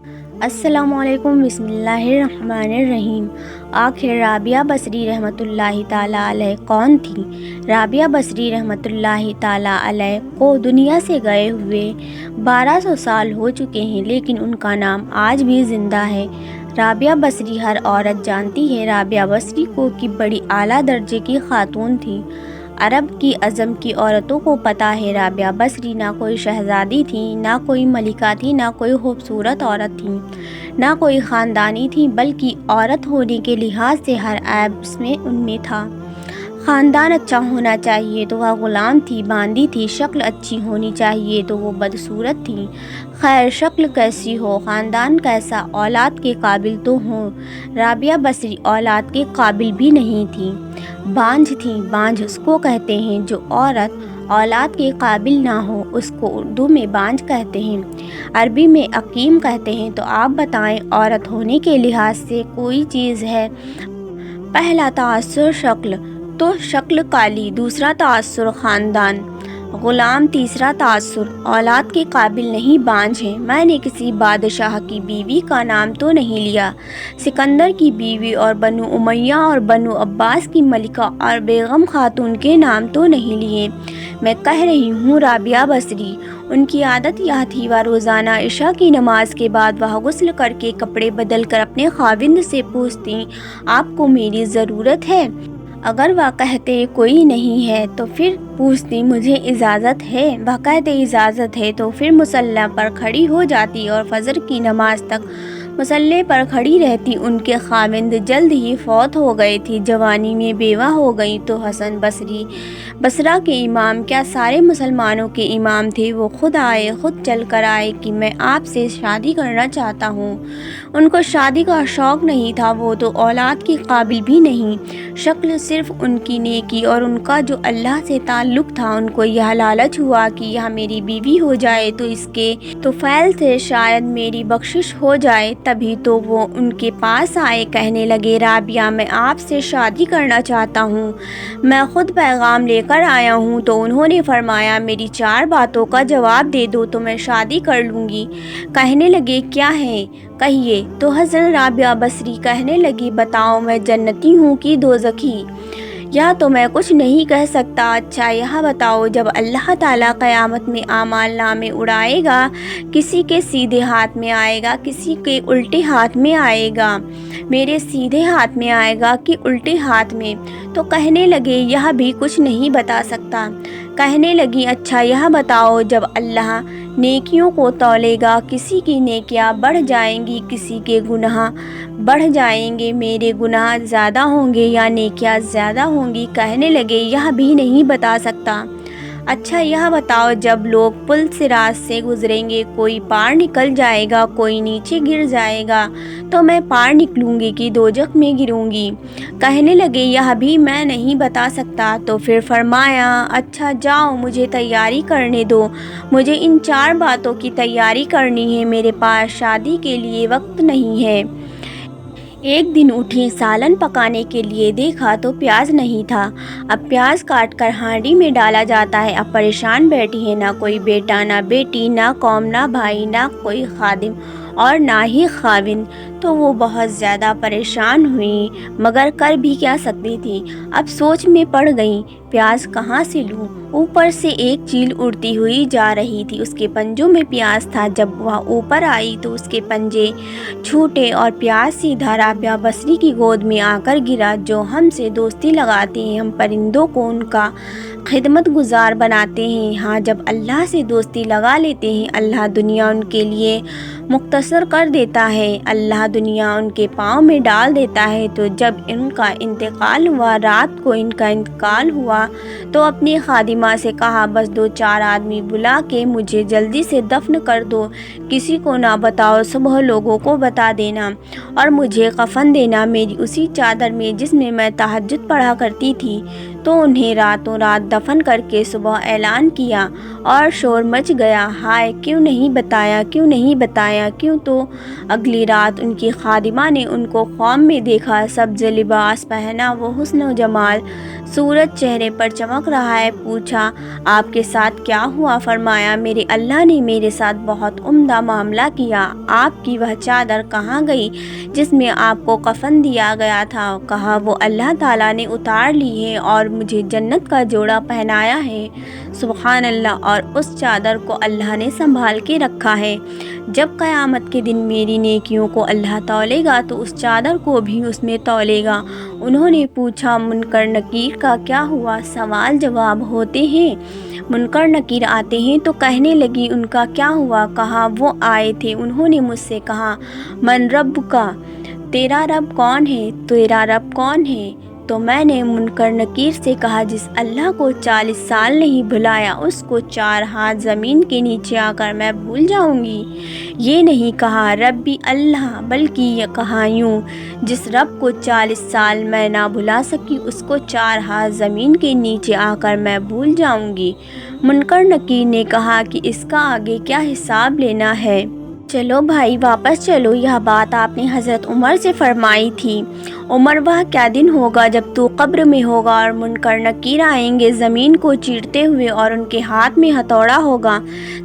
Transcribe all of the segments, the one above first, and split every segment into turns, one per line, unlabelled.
السلام علیکم، بسم اللہ الرحمن الرحیم۔ آخر رابعہ بصری رحمۃ اللہ تعالیٰ علیہ کون تھی؟ رابعہ بصری رحمۃ اللہ تعالیٰ علیہ کو دنیا سے گئے ہوئے 1200 سال ہو چکے ہیں، لیکن ان کا نام آج بھی زندہ ہے۔ رابعہ بصری ہر عورت جانتی ہے۔ رابعہ بصری کو کہ بڑی اعلیٰ درجے کی خاتون تھی۔ عرب کی اعظم کی عورتوں کو پتہ ہے رابعہ بصری نہ کوئی شہزادی تھی، نہ کوئی ملکہ تھی، نہ کوئی خوبصورت عورت تھی، نہ کوئی خاندانی تھی، بلکہ عورت ہونے کے لحاظ سے ہر عیب ان میں تھا۔ خاندان اچھا ہونا چاہیے تو وہ غلام تھی، باندی تھی۔ شکل اچھی ہونی چاہیے تو وہ بدصورت تھی۔ خیر شکل کیسی ہو، خاندان کیسا، اولاد کے قابل تو ہوں۔ رابعہ بصری اولاد کے قابل بھی نہیں تھی، بانجھ تھی۔ بانجھ اس کو کہتے ہیں جو عورت اولاد کے قابل نہ ہو، اس کو اردو میں بانجھ کہتے ہیں، عربی میں عقیم کہتے ہیں۔ تو آپ بتائیں، عورت ہونے کے لحاظ سے کوئی چیز ہے؟ پہلا تاثر شکل، تو شکل کالی۔ دوسرا تاثر خاندان، غلام۔ تیسرا تاثر اولاد کے قابل نہیں، بانجھ ہے۔ میں نے کسی بادشاہ کی بیوی کا نام تو نہیں لیا، سکندر کی بیوی اور بنو امیہ اور بنو عباس کی ملکہ اور بیگم خاتون کے نام تو نہیں لیے۔ میں کہہ رہی ہوں رابعہ بصری، ان کی عادت یہ تھی، وہ روزانہ عشاء کی نماز کے بعد وہ غسل کر کے کپڑے بدل کر اپنے خاوند سے پوچھتی، آپ کو میری ضرورت ہے؟ اگر وہ کہتے کوئی نہیں ہے تو پھر پوچھتی مجھے اجازت ہے؟ وہ کہتے اجازت ہے تو پھر مصلی پر کھڑی ہو جاتی اور فجر کی نماز تک مصلی پر کھڑی رہتی۔ ان کے خاوند جلد ہی فوت ہو گئے تھے، جوانی میں بیوہ ہو گئی تو حسن بصری بصرہ کے امام، کیا سارے مسلمانوں کے امام تھے، وہ خود آئے، خود چل کر آئے کہ میں آپ سے شادی کرنا چاہتا ہوں۔ ان کو شادی کا شوق نہیں تھا، وہ تو اولاد کے قابل بھی نہیں۔ شکل صرف ان کی نیکی اور ان کا جو اللہ سے تعلق تھا، ان کو یہ لالچ ہوا کہ یہ میری بیوی ہو جائے تو اس کے طفیل سے شاید میری بخشش ہو جائے۔ تبھی تو وہ ان کے پاس آئے، کہنے لگے رابعہ میں آپ سے شادی کرنا چاہتا ہوں، میں خود پیغام لے کر آیا ہوں۔ تو انہوں نے فرمایا میری 4 باتوں کا جواب دے دو تو میں شادی کر لوں گی۔ کہنے لگے کیا ہے، کہیے۔ تو حضرت رابعہ بصری کہنے لگی بتاؤ، میں جنتی ہوں کہ دوزخی؟ یا تو میں کچھ نہیں کہہ سکتا۔ اچھا یہ بتاؤ، جب اللہ تعالیٰ قیامت میں اعمال نامے اڑائے گا، کسی کے سیدھے ہاتھ میں آئے گا، کسی کے الٹے ہاتھ میں آئے گا، میرے سیدھے ہاتھ میں آئے گا کہ الٹے ہاتھ میں؟ تو کہنے لگے یہ بھی کچھ نہیں بتا سکتا۔ کہنے لگی اچھا یہ بتاؤ، جب اللہ نیکیوں کو تولے گا، کسی کی نیکیاں بڑھ جائیں گی، کسی کے گناہ بڑھ جائیں گے، میرے گناہ زیادہ ہوں گے یا نیکیاں زیادہ ہوں گی؟ کہنے لگے یہ بھی نہیں بتا سکتا۔ اچھا یہ بتاؤ، جب لوگ پل صراط سے گزریں گے، کوئی پار نکل جائے گا، کوئی نیچے گر جائے گا، تو میں پار نکلوں گی کہ دوزخ میں گروں گی؟ کہنے لگے یہ بھی میں نہیں بتا سکتا۔ تو پھر فرمایا اچھا جاؤ، مجھے تیاری کرنے دو، مجھے ان 4 باتوں کی تیاری کرنی ہے، میرے پاس شادی کے لیے وقت نہیں ہے۔ ایک دن اٹھی، سالن پکانے کے لیے دیکھا تو پیاز نہیں تھا۔ اب پیاز کاٹ کر ہانڈی میں ڈالا جاتا ہے۔ اب پریشان بیٹھی ہے، نہ کوئی بیٹا نہ بیٹی، نہ قوم نہ بھائی، نہ کوئی خادم اور نہ ہی خاوند۔ تو وہ بہت زیادہ پریشان ہوئی، مگر کر بھی کیا سکتی تھی؟ اب سوچ میں پڑ گئی، پیاز کہاں سے لوں؟ اوپر سے ایک چیل اڑتی ہوئی جا رہی تھی، اس کے پنجوں میں پیاز تھا۔ جب وہ اوپر آئی تو اس کے پنجے چھوٹے اور پیاز سیدھا رابعہ بصری کی گود میں آ کر گرا۔ جو ہم سے دوستی لگاتے ہیں، ہم پرندوں کو ان کا خدمت گزار بناتے ہیں، ہاں جب اللہ سے دوستی لگا لیتے ہیں، اللہ دنیا ان کے لیے مختصر کر دیتا ہے، اللہ دنیا ان کے پاؤں میں ڈال دیتا ہے۔ تو جب ان کا انتقال ہوا، رات کو ان کا انتقال ہوا، تو اپنی خادمہ سے کہا بس 2-4 آدمی بلا کے مجھے جلدی سے دفن کر دو، کسی کو نہ بتاؤ، صبح لوگوں کو بتا دینا اور مجھے کفن دینا میری اسی چادر میں جس میں میں تہجد پڑھا کرتی تھی۔ تو انہیں راتوں رات دفن کر کے صبح اعلان کیا اور شور مچ گیا، ہائے کیوں نہیں بتایا، کیوں نہیں بتایا، کیوں؟ تو اگلی رات ان کی خادمہ نے ان کو خواب میں دیکھا، سبز لباس پہنا، وہ حسن و جمال، سورج چہرے پر چمک رہا ہے۔ پوچھا آپ کے ساتھ کیا ہوا؟ فرمایا میرے اللہ نے میرے ساتھ بہت عمدہ معاملہ کیا۔ آپ کی وہ چادر کہاں گئی جس میں آپ کو کفن دیا گیا تھا؟ کہا وہ اللہ تعالیٰ نے اتار لی ہے اور مجھے جنت کا جوڑا پہنایا ہے۔ سبحان اللہ، اور اس چادر کو اللہ نے سنبھال کے رکھا ہے۔ جب قیامت کے دن میری نیکیوں کو اللہ تولے گا تو اس چادر کو بھی اس میں تولے گا۔ انہوں نے پوچھا منکر نکیر کا کیا ہوا؟ سوال جواب ہوتے ہیں، منکر نکیر آتے ہیں تو کہنے لگی ان کا کیا ہوا؟ کہا وہ آئے تھے، انہوں نے مجھ سے کہا من رب کا، تیرا رب کون ہے؟ تیرا رب کون ہے؟ تو میں نے منکر نکیر سے کہا جس اللہ کو 40 سال نہیں بھلایا اس کو 4 ہاتھ زمین کے نیچے آ کر میں بھول جاؤں گی۔ یہ نہیں کہا ربی اللہ، بلکہ یہ کہا یوں، جس رب کو 40 سال میں نہ بھلا سکی اس کو 4 ہاتھ زمین کے نیچے آ کر میں بھول جاؤں گی۔ منکر نکیر نے کہا کہ اس کا آگے کیا حساب لینا ہے؟ چلو بھائی واپس چلو، یہ بات آپ نے حضرت عمر سے فرمائی تھی۔ عمر وہ کیا دن ہوگا جب تو قبر میں ہوگا اور منکر نکیر آئیں گے زمین کو چیرتے ہوئے اور ان کے ہاتھ میں ہتھوڑا ہوگا،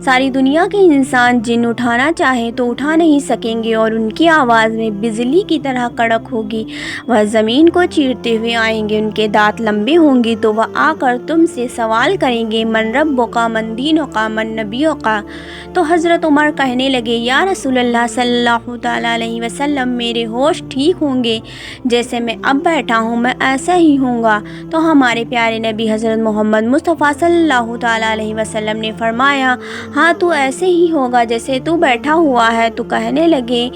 ساری دنیا کے انسان جن اٹھانا چاہیں تو اٹھا نہیں سکیں گے اور ان کی آواز میں بجلی کی طرح کڑک ہوگی۔ وہ زمین کو چیرتے ہوئے آئیں گے، ان کے دانت لمبے ہوں گے تو وہ آ کر تم سے سوال کریں گے من ربک من دینک من نبیک۔ تو حضرت عمر کہنے لگے یا رسول اللہ صلی اللہ تعالیٰ علیہ وسلم، میرے ہوش ٹھیک ہوں گے، جیسے میں اب بیٹھا ہوں میں ایسا ہی ہوں گا۔ تو ہمارے پیارے نبی حضرت محمد مصطفیٰ صلی اللہ تعالیٰ علیہ وسلم نے فرمایا ہاں تو ایسے ہی ہوگا جیسے تو بیٹھا ہوا ہے۔ تو کہنے لگے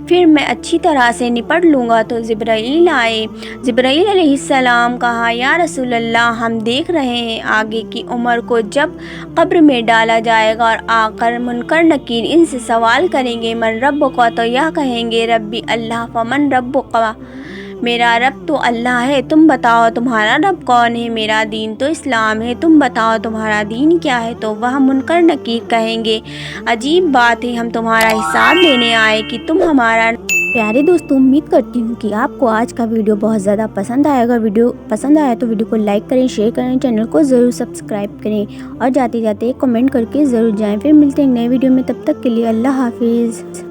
پھر میں اچھی طرح سے نپٹ لوں گا۔ تو جبرائیل آئے، جبرائیل علیہ السلام کہا یا رسول اللہ ہم دیکھ رہے ہیں آگے کی عمر کو جب قبر میں ڈالا جائے گا اور آ کر منکر نکیر ان سے سوال کریں گے من ربک، تو یہ کہیں گے ربی اللہ فمن ربک، میرا رب تو اللہ ہے، تم بتاؤ تمہارا رب کون ہے؟ میرا دین تو اسلام ہے، تم بتاؤ تمہارا دین کیا ہے؟ تو وہ منکر نکیر کہیں گے عجیب بات ہے، ہم تمہارا حساب لینے آئے کہ تم ہمارا۔ پیارے دوستوں امید کرتی ہوں کہ آپ کو آج کا ویڈیو بہت زیادہ پسند آئے گا۔ ویڈیو پسند آیا تو ویڈیو کو لائک کریں، شیئر کریں، چینل کو ضرور سبسکرائب کریں اور جاتے جاتے کمنٹ کر کے ضرور جائیں۔ پھر ملتے ہیں نئے ویڈیو میں، تب تک کے لیے اللہ حافظ۔